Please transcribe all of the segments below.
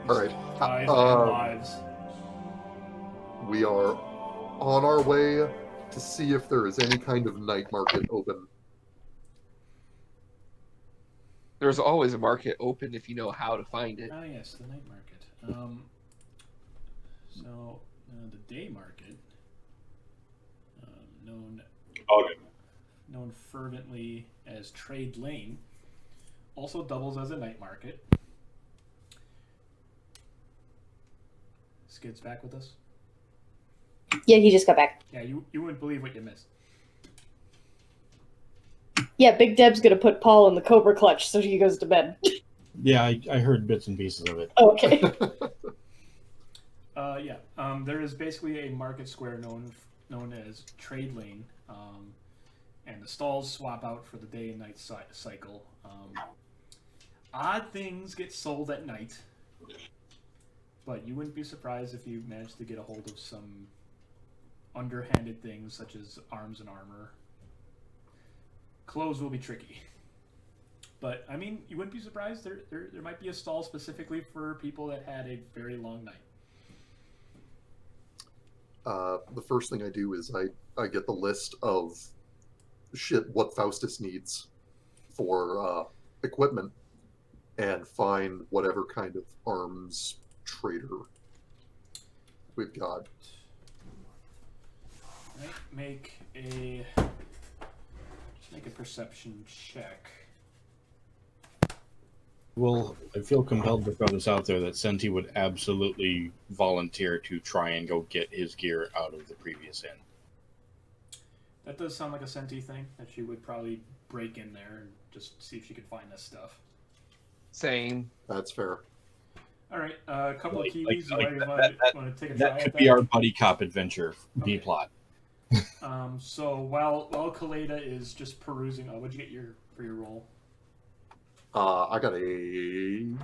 All right. Lives and lives. We are on our way to see if there is any kind of night market open. There's always a market open if you know how to find it. Ah, yes, the night market. The day market, known fervently as Trade Lane, also doubles as a night market. Skydd's back with us? Yeah, he just got back. Yeah, you wouldn't believe what you missed. Yeah, Big Deb's gonna put Paul in the Cobra clutch so he goes to bed. Yeah, I heard bits and pieces of it. Okay. There is basically a market square known as Trade Lane, and the stalls swap out for the day and night cycle. Odd things get sold at night, but you wouldn't be surprised if you managed to get a hold of some underhanded things such as arms and armor. Clothes will be tricky. But, I mean, you wouldn't be surprised. There might be a stall specifically for people that had a very long night. The first thing I do is I get the list of what Faustus needs for equipment and find whatever kind of arms trader we've got. Right, make a perception check. Well, I feel compelled to throw this out there that Senti would absolutely volunteer to try and go get his gear out of the previous inn. That does sound like a Senti thing, that she would probably break in there and just see if she could find this stuff. Same. That's fair. All right, a couple of Kiwis. Want to take a try That at could that? be our buddy cop adventure B plot. So while Caleidah is just perusing, what'd you get for your roll? I got a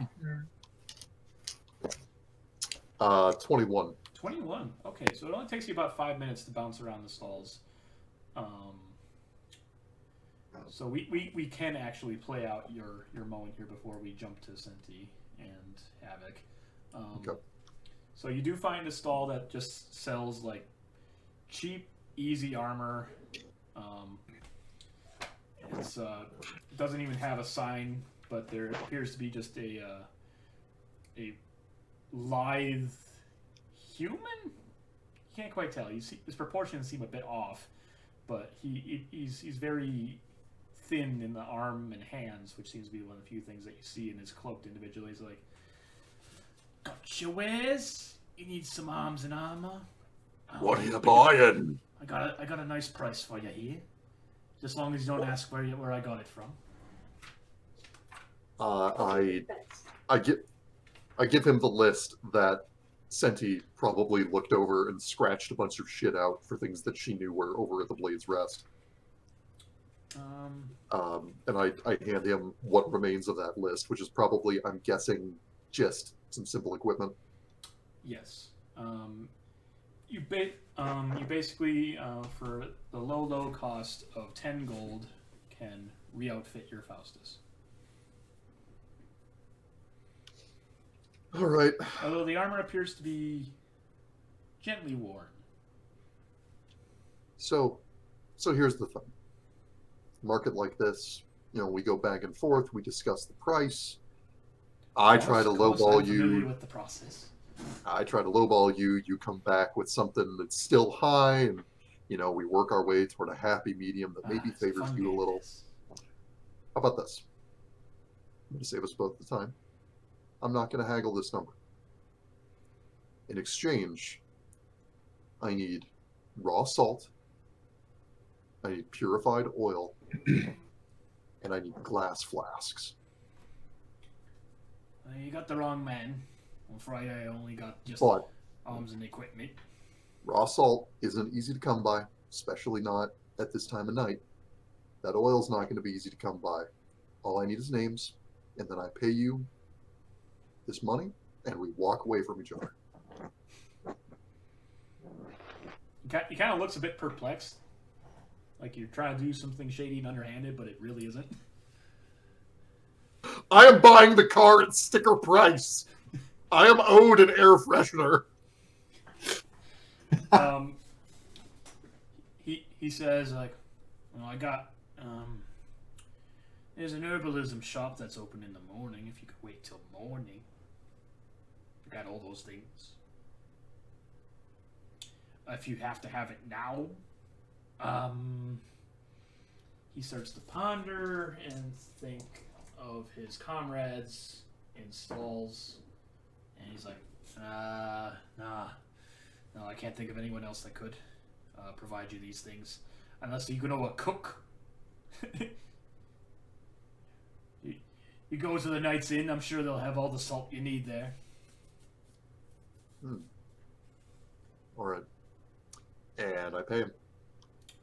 21. 21. Okay, so it only takes you about 5 minutes to bounce around the stalls. So we can actually play out your moment here before we jump to Senti and Havik. Okay. So you do find a stall that just sells like cheap, easy armor. It doesn't even have a sign, but there appears to be just a lithe human. You can't quite tell. His proportions seem a bit off, but he's very thin in the arm and hands, which seems to be one of the few things that you see in his cloaked individual. He's like, "Got your wares? You need some arms and armor? What are you buying? I got a nice price for you here. Just as long as you don't ask where I got it from." I give him the list that Senti probably looked over and scratched a bunch of shit out for things that she knew were over at the Blade's Rest. And I hand him what remains of that list, which is probably, I'm guessing, just some simple equipment. Yes. You basically, for the low cost of 10 gold, can re-outfit your Faustus. All right. Although the armor appears to be gently worn. So here's the thing. Market like this, we go back and forth, we discuss the price. I try to lowball you. With the process. I try to lowball you. You come back with something that's still high, and we work our way toward a happy medium that maybe favors you a little. How about this? I'm going to save us both the time. I'm not going to haggle this number. In exchange, I need raw salt, I need purified oil, and I need glass flasks. You got the wrong man. On Friday, I only got just arms and equipment. Raw salt isn't easy to come by, especially not at this time of night. That oil's not going to be easy to come by. All I need is names, and then I pay you this money, and we walk away from each other. He kind of looks a bit perplexed. Like you're trying to do something shady and underhanded, but it really isn't. I am buying the car at sticker price. I am owed an air freshener. He says, like, well, I got, there's an herbalism shop that's open in the morning, if you could wait till morning. I got all those things. If you have to have it now, he starts to ponder and think of his comrades in stalls, and he's like, no, I can't think of anyone else that could provide you these things, unless you know a cook. You go to the Knight's Inn, I'm sure they'll have all the salt you need there. All right. And I pay him.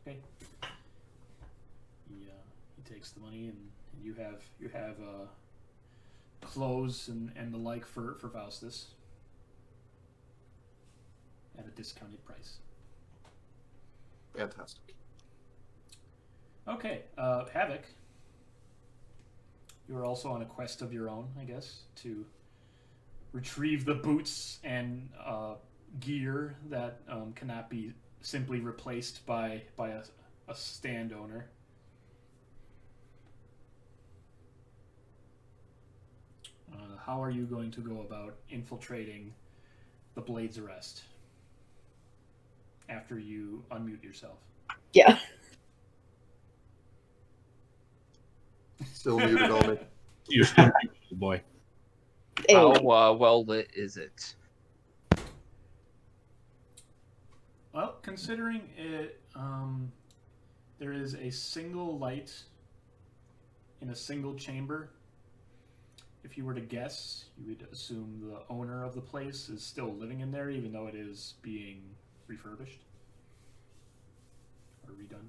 Okay. He takes the money, and you have clothes and the like for Faustus at a discounted price. Fantastic. Okay, Havik. You are also on a quest of your own, I guess, to retrieve the boots and gear that cannot be simply replaced by a stand owner. How are you going to go about infiltrating the Blade's Arrest after you unmute yourself? Yeah. Still muted on me. You're still muted, boy. How well lit is it? Well, considering it, there is a single light in a single chamber. If you were to guess, you would assume the owner of the place is still living in there, even though it is being refurbished or redone.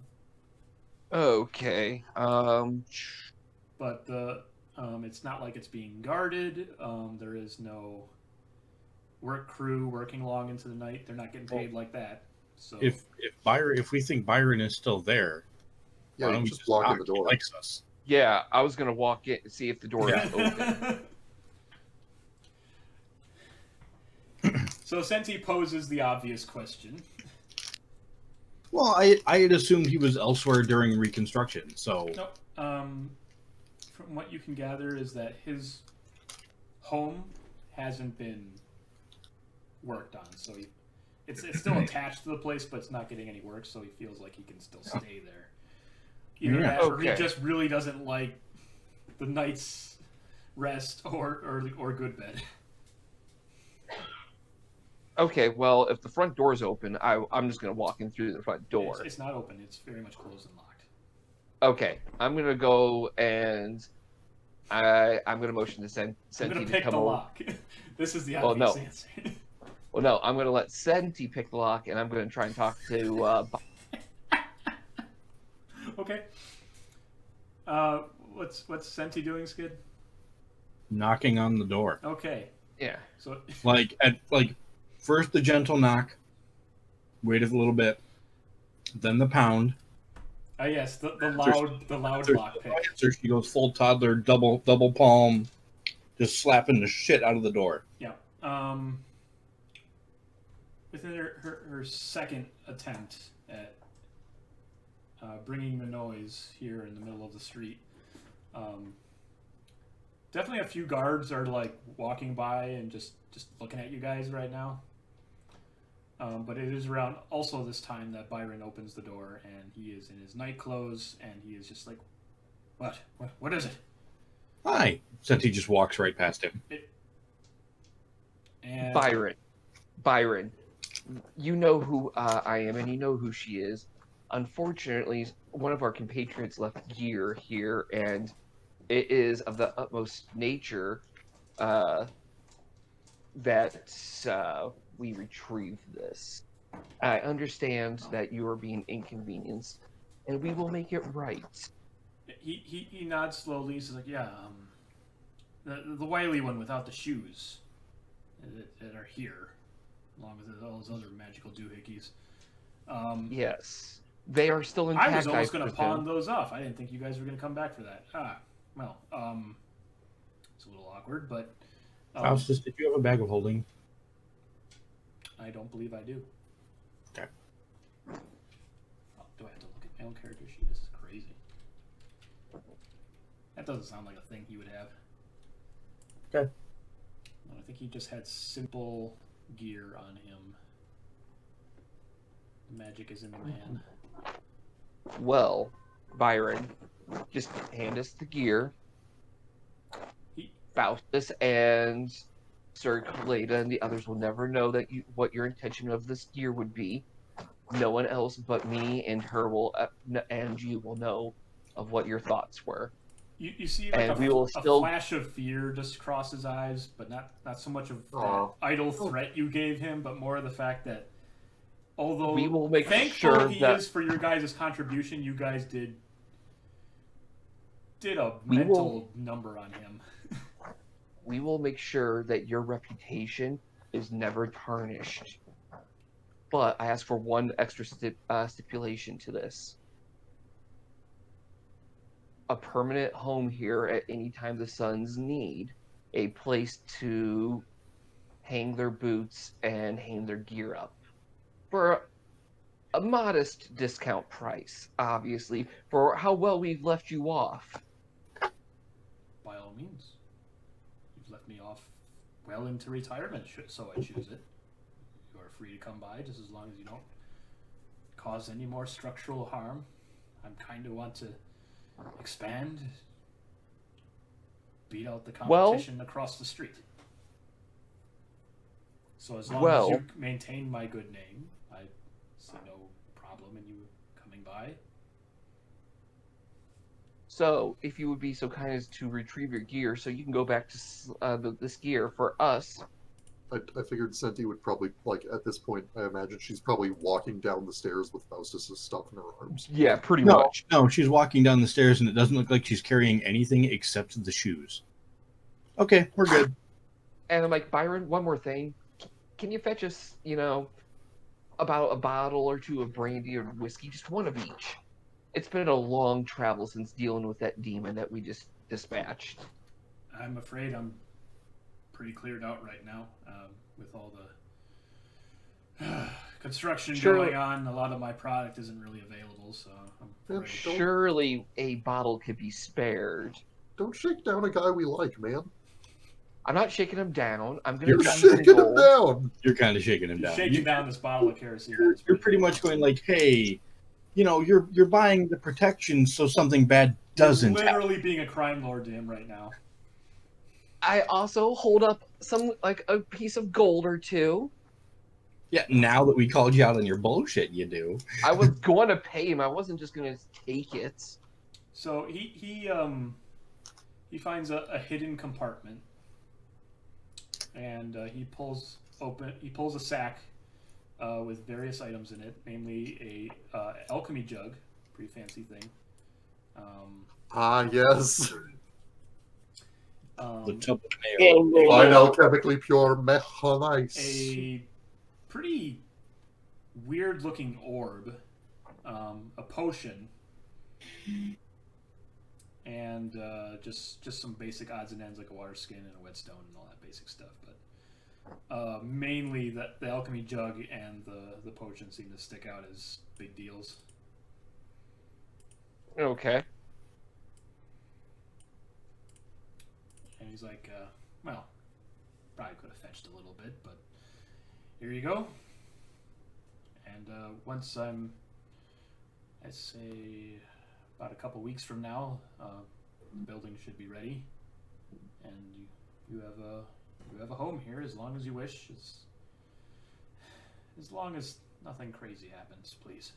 Okay. But it's not like it's being guarded. There is no work crew working long into the night. They're not getting paid like that. So If we think Byron is still there, Yeah, why you don't we just walk in knock? the He door. likes us. Yeah, I was gonna walk in and see if the door is open. So Senti poses the obvious question. Well, I had assumed he was elsewhere during reconstruction, so Nope. From what you can gather is that his home hasn't been worked on, so it's still attached to the place, but it's not getting any work, so he feels like he can still stay there. Either Yeah. that, or he Okay. just really doesn't like the Night's Rest or Good Bed. Okay, well, if the front door is open, I'm just gonna walk in through the front door. It's not open. It's very much closed and locked. Okay, I'm gonna go and I'm gonna motion to I'm Senti gonna to pick come the over. lock. This is the Well, obvious no. answer. Well, no, I'm gonna let Senti pick the lock, and I'm gonna try and talk to. Okay. What's Senti doing, Skydd? knocking on the door. Okay. Yeah. So First the gentle knock, wait a little bit, then the pound. yes, the loud lock pick. So she goes full toddler, double palm, just slapping the shit out of the door. Yeah. Within her second attempt at bringing the noise here in the middle of the street, definitely a few guards are like walking by and just looking at you guys right now. But it is around also this time that Byron opens the door, and he is in his night clothes, and he is just like, What is it? Hi. Since he just walks right past him. And Byron, you know who I am, and you know who she is. Unfortunately, one of our compatriots left gear here, and it is of the utmost nature that we retrieve this. I understand that you are being inconvenienced, and we will make it right. he nods slowly. He's like, yeah, the wily one without the shoes that are here, along with all those other magical doohickeys. Yes, they are still intact. I was almost going to presume. pawn those off. I didn't think you guys were going to come back for that. Well, it's a little awkward, but Faustus, did you have a bag of holding? I don't believe I do. Okay. Oh, do I have to look at my own character sheet? This is crazy. That doesn't sound like a thing he would have. Okay. No, I think he just had simple gear on him. The magic is in the man. Well, Byron, just hand us the gear. Faustus and Sir Caleidah and the others will never know that what your intention of this gear would be. No one else but me and her will, and you will know of what your thoughts were. You see like a flash of fear just cross his eyes, but not so much of that idle threat you gave him, but more of the fact that although we will make thankful sure he that is for your guys' contribution, you guys did a mental number on him. We will make sure that your reputation is never tarnished. But I ask for one extra stipulation to this. A permanent home here at any time the Sons need. A place to hang their boots and hang their gear up. For a modest discount price, obviously, for how well we've left you off. By all means. You've left me off well into retirement, so I choose it. You are free to come by, just as long as you don't cause any more structural harm. I'm kind of want to expand, beat out the competition across the street. So as long as you maintain my good name, I see no problem in you coming by. So, if you would be so kind as to retrieve your gear so you can go back to this gear for us. I figured Senti would probably, like, at this point, I imagine she's probably walking down the stairs with Faustus' stuff in her arms. Yeah, pretty much. No, she's walking down the stairs and it doesn't look like she's carrying anything except the shoes. Okay, we're good. And I'm like, Byron, one more thing. Can you fetch us, about a bottle or two of brandy or whiskey? Just one of each. It's been a long travel since dealing with that demon that we just dispatched. I'm afraid I'm pretty cleared out right now with all the construction going on. A lot of my product isn't really available, so I'm afraid. Surely a bottle could be spared. Don't shake down a guy we like, man. I'm not shaking him down. You're shaking him down. You're kind of shaking him down. Shaking down this bottle of kerosene. You're pretty much going like, hey, you're buying the protection so something bad doesn't happen. Literally being a crime lord to him right now. I also hold up a piece of gold or two. Yeah, now that we called you out on your bullshit, you do. I was going to pay him. I wasn't just going to take it. So he finds a hidden compartment, and he pulls a sack with various items in it, namely a alchemy jug, pretty fancy thing. Yes. The tub of nail. Fine alchemically pure mechanice. A pretty weird-looking orb, a potion, and just some basic odds and ends like a water skin and a whetstone and all that basic stuff. But mainly the alchemy jug and the potion seem to stick out as big deals. Okay. And he's like, well, probably could have fetched a little bit, but here you go. And once I'd say about a couple weeks from now, the building should be ready, and you have a home here as long as you wish. As long as nothing crazy happens, please.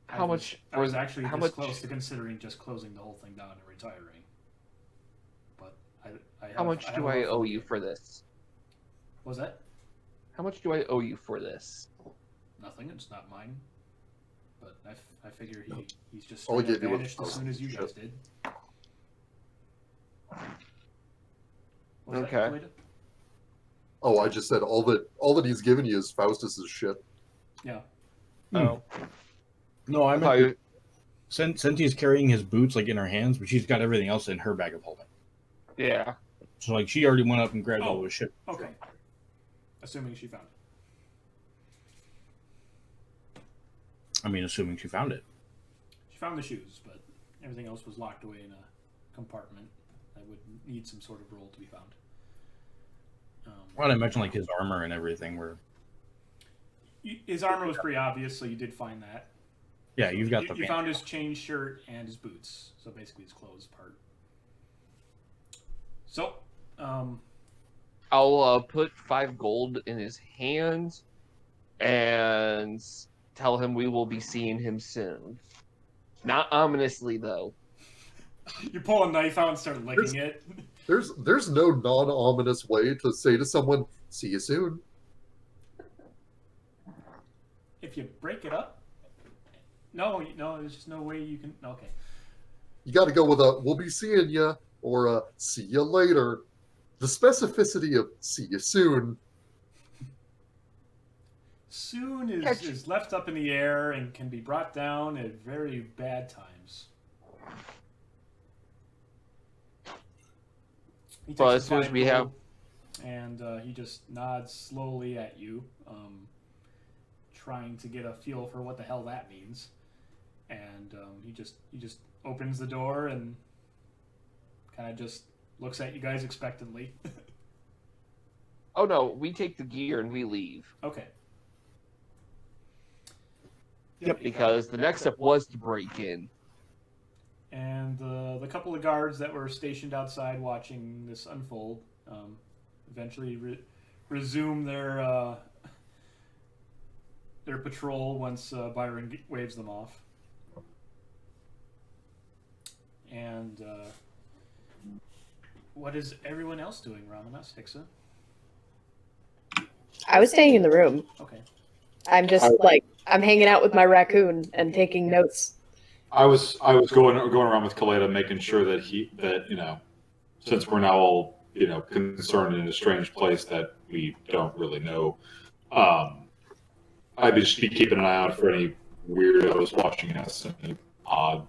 I was actually this close to considering just closing the whole thing down and retiring. But how much do I owe you for this? What was that? How much do I owe you for this? Nothing. It's not mine. But I figure he's just All he gave you vanished was as soon as you guys did. Okay. Oh, I just said all that he's given you is Faustus's shit. Yeah. Oh. No, I meant Senti's carrying his boots like in her hands, but she's got everything else in her bag of holding. Yeah. So, like, she already went up and grabbed all the shit. Okay. Assuming she found it. I mean, assuming she found it. She found the shoes, but everything else was locked away in a compartment that would need some sort of roll to be found. Well, I imagine, like, his armor and everything were... His armor was pretty obvious, so you did find that. Yeah, you've got the... You found his chain shirt and his boots, so basically his clothes part. So, I'll put 5 gold in his hand and tell him we will be seeing him soon. Not ominously, though. You pull a knife out and start licking it. There's no non-ominous way to say to someone, "See you soon." If you break it up, no, there's just no way you can. Okay. You got to go with a "We'll be seeing you" or a "See you later." The specificity of "See you soon." Soon is left up in the air and can be brought down at very bad times. He Well, takes as soon as a we have... and he just nods slowly at you, trying to get a feel for what the hell that means. And he just opens the door and kind of just looks at you guys expectantly. Oh no, we take the gear and we leave. Okay. Yep. Because the next step was to break in. And the couple of guards that were stationed outside watching this unfold eventually resume their patrol once Byron waves them off. And what is everyone else doing, Ramanas, Hixa? I was staying in the room. Okay. I'm just I'm hanging out with my raccoon and taking notes. I was going around with Caleidah, making sure that since we're now all concerned in a strange place that we don't really know, I'd just be keeping an eye out for any weirdos watching us, any odd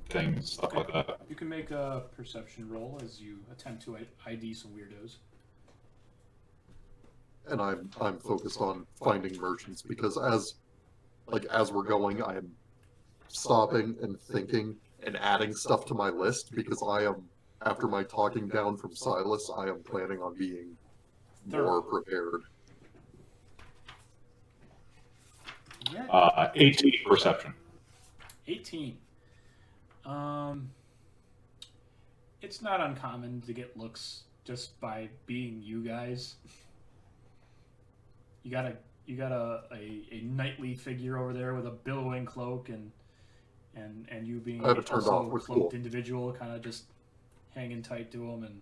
things, stuff like that. You can make a perception roll as you attempt to ID some weirdos. And I'm focused on finding merchants because as we're going, I am stopping and thinking and adding stuff to my list because I am, after my talking down from Sylas, I am planning on being more prepared. Yeah. 18 perception. 18. It's not uncommon to get looks just by being you guys. You got a knightly figure over there with a billowing cloak and you being I have it turned also off. a We're cloaked cool. individual, kind of just hanging tight to him, and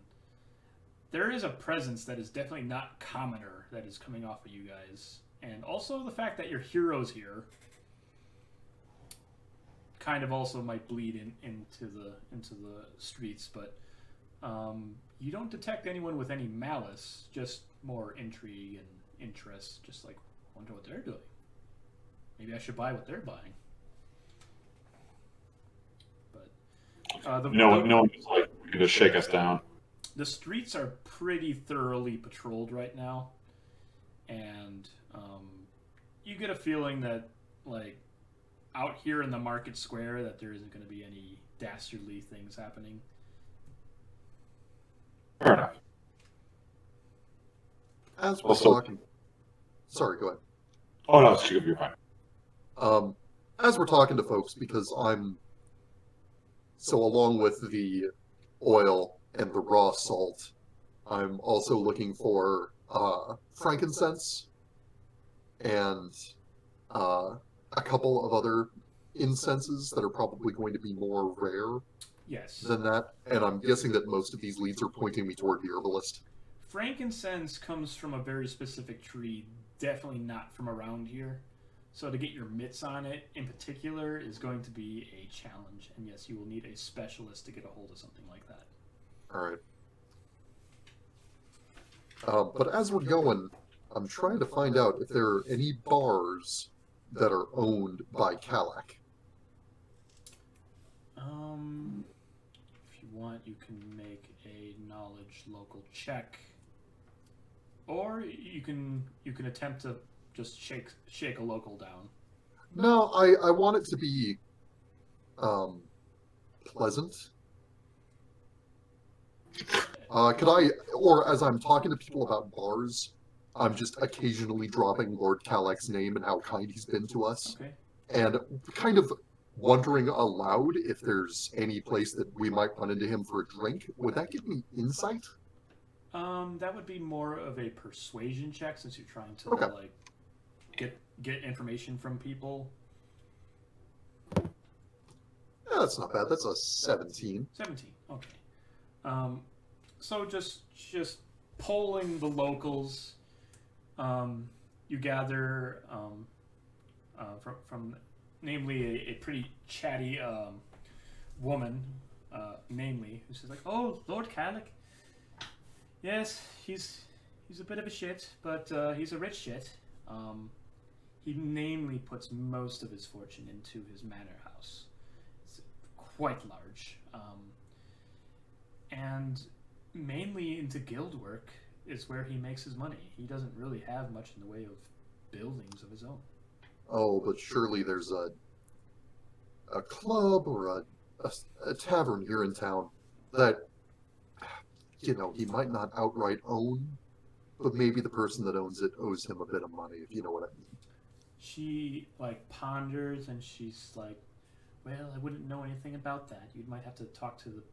there is a presence that is definitely not commoner that is coming off of you guys, and also the fact that your heroes here kind of also might bleed into the streets, but you don't detect anyone with any malice, just more intrigue and interest, just like, wonder what they're doing. Maybe I should buy what they're buying. But No one can just shake us down. the streets are pretty thoroughly patrolled right now, and you get a feeling that, like, out here in the market square, that there isn't going to be any dastardly things happening. Fair enough. As we're Also- talking, sorry, go ahead. Oh no, you're fine. As we're talking to folks, because along with the oil and the raw salt, I'm also looking for frankincense and a couple of other incenses that are probably going to be more rare Yes. than that. And I'm guessing that most of these leads are pointing me toward the herbalist. Frankincense comes from a very specific tree, definitely not from around here. So to get your mitts on it, in particular, is going to be a challenge. And yes, you will need a specialist to get a hold of something like that. All right. But as we're going, I'm trying to find out if there are any bars that are owned by Kalak. If you want, you can make a a knowledge local check, or you can attempt to just shake a local down. No, I want it to be pleasant. Could I, or as I'm talking to people about bars, I'm just occasionally dropping Lord Kalek's name and how kind he's been to us, Okay. and kind of wondering aloud if there's any place that we might run into him for a drink. Would that give me insight? That would be more of a persuasion check since you're trying to Okay. like get information from people. Yeah, that's not bad. That's a 17. 17. Okay. So just polling the locals. You gather from namely a pretty chatty woman, namely, who says like, "Oh, Lord Kalek. Yes, he's a bit of a shit, but he's a rich shit. He namely puts most of his fortune into his manor house. It's quite large, and mainly into guild work is where he makes his money. He doesn't really have much in the way of buildings of his own." Oh, but surely there's a club or a tavern here in town that, you know, he might not outright own, but maybe the person that owns it owes him a bit of money, if you know what I mean. She like ponders and she's like, "Well, I wouldn't know anything about that. You might have to talk to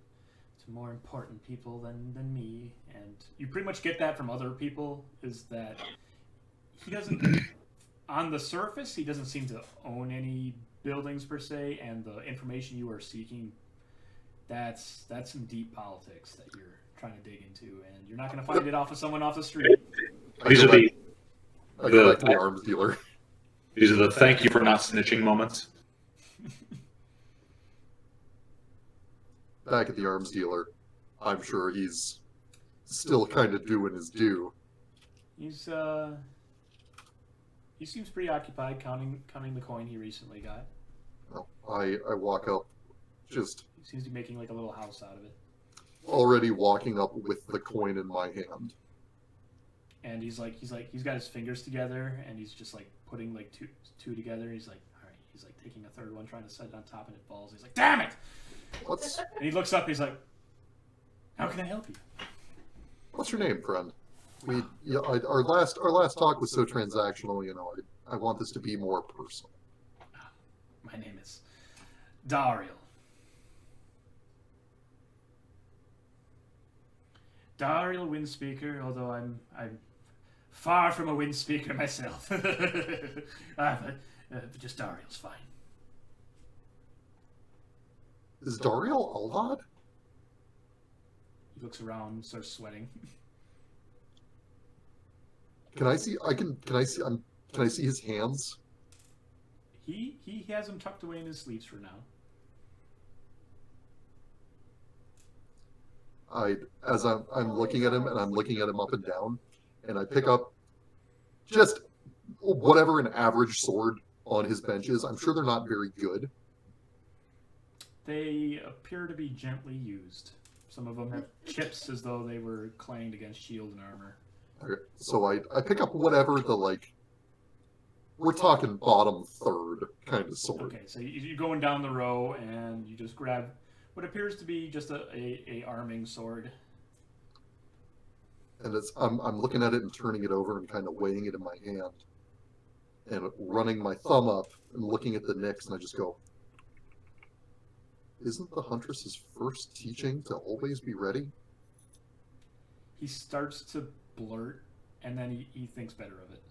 more important people than me." And you pretty much get that from other people, is that he doesn't, on the surface, he doesn't seem to own any buildings per se, and the information you are seeking, that's some deep politics that you're trying to dig into, and you're not going to find it off of someone off the street. These are I go back to the arms dealer. These are the thank you for not snitching moments. Back at the arms dealer, I'm sure he's still kind of doing his due. He seems preoccupied counting the coin he recently got. Well, I walk up, just He seems to be making like a little house out of it. already walking up with the coin in my hand. And he's got his fingers together, and he's just like putting like two together. He's like, all right. He's like taking a third one, trying to set it on top, and it falls. He's like, damn it! What's And he looks up. He's like, how can I help you? what's your name, friend? Our last talk was so transactional. You know, I want this to be more personal. My name is Dariel. Dariel Windspeaker, although I'm far from a windspeaker myself. But just Dariel's fine. Is Dariel Alhad? He looks around and starts sweating. Can I see? Can I see his hands? He has them tucked away in his sleeves for now. As I'm looking at him, and I'm looking at him up and down, and I pick up just whatever an average sword on his bench is. I'm sure they're not very good. They appear to be gently used. Some of them have chips as though they were clanged against shield and armor. Okay, so I pick up whatever the, like, we're talking bottom third kind of sword. Okay, so you're going down the row, and you just grab what appears to be just a arming sword. And I'm looking at it and turning it over and kind of weighing it in my hand, and running my thumb up and looking at the nicks, and I just go, isn't the Huntress's first teaching to always be ready? He starts to blurt, and then he thinks better of it.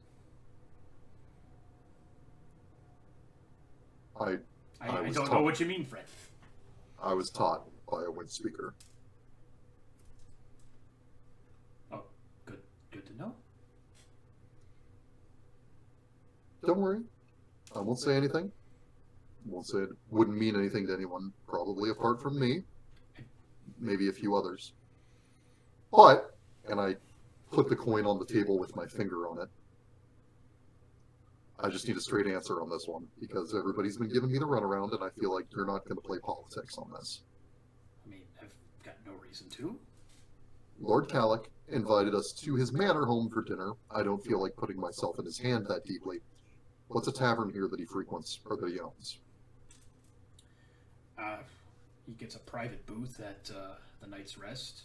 I don't know what you mean, Fred. I was taught by a wind speaker. Oh, good to know. Don't worry. I won't say anything. Won't say it wouldn't mean anything to anyone, probably apart from me. Maybe a few others. But, and I put the coin on the table with my finger on it. I just need a straight answer on this one, because everybody's been giving me the runaround, and I feel like you're not going to play politics on this. I mean, I've got no reason to. Lord Calic invited us to his manor home for dinner. I don't feel like putting myself in his hand that deeply. What's a tavern here that he frequents, or that he owns? He gets a private booth at the Night's Rest.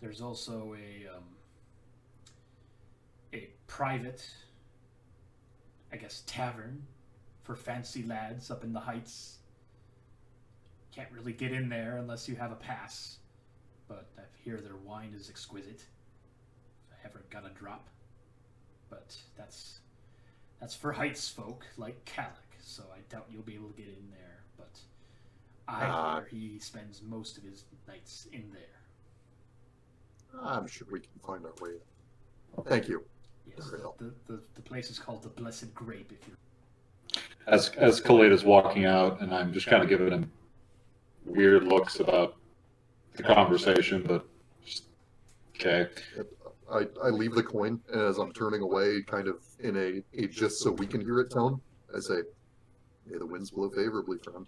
There's also a private, I guess, tavern for fancy lads up in the Heights. Can't really get in there unless you have a pass, but I hear their wine is exquisite. If I ever got a drop, but that's for Heights folk like Calic, so I doubt you'll be able to get in there. But I hear he spends most of his nights in there. I'm sure we can find our way in. Thank you. Yes, the place is called the Blessed Grape. If you're As Kaleidah's walking out, and I'm just kind of giving him weird looks about the conversation, but just, okay. I leave the coin, and as I'm turning away, kind of in a just so we can hear it tone, I say, "May the winds blow favorably, friend."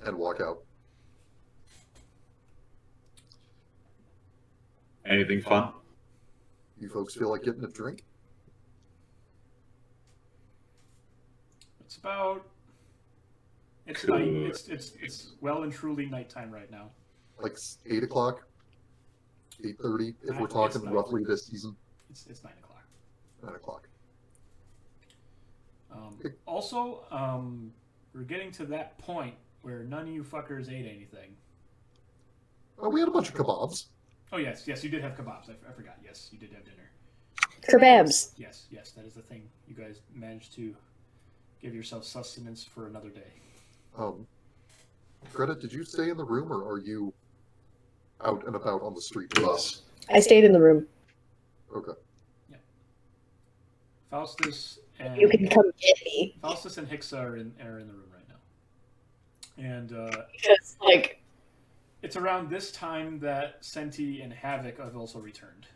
And walk out. Anything fun? You folks feel like getting a drink? It's about. It's Cool. night. It's well and truly nighttime right now. Like 8 o'clock? 8:30, if we're talking It's roughly this season? It's 9 o'clock. 9 o'clock. Also, we're getting to that point where none of you fuckers ate anything. Oh, we had a bunch of kebabs. Oh yes, you did have kebabs. I forgot. Yes, you did have dinner. Kerbabs. Yes, that is the thing. You guys managed to give yourself sustenance for another day. Greta, did you stay in the room, or are you out and about on the street? Yes. I stayed in the room. Okay. Faustus and You can come get me. Faustus and Hixa are in the room right now, and Because, like, it's around this time that Senti and Havik have also returned,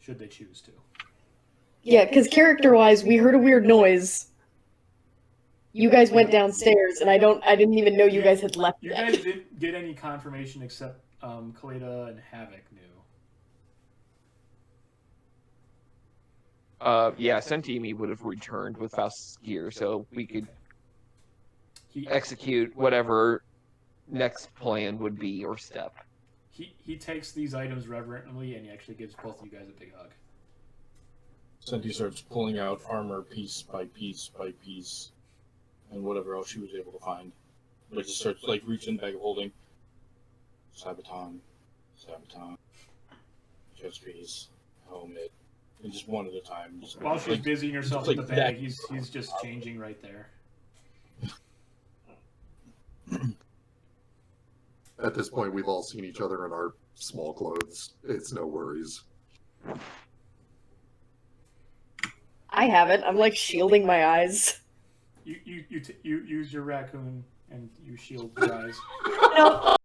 should they choose to. yeah, because character-wise, we heard a weird noise. You guys went downstairs, and I didn't even know you guys had left You yet. guys didn't get any confirmation except Caleidah and Havik knew. Yeah, Sentimi would have returned with Faust's gear, so we could execute whatever next plan would be or step. He takes these items reverently, and he actually gives both of you guys a big hug. Senti starts pulling out armor piece by piece by piece, and whatever else she was able to find. But just starts like reaching bag of holding. Sabaton, chest piece, helmet, and just one at a time. Just, While she's like, busying herself just with the like bag, that. he's just changing right there. At this point, we've all seen each other in our small clothes. It's no worries. I haven't. I'm, like, shielding my eyes. You use your raccoon and you shield your eyes. No,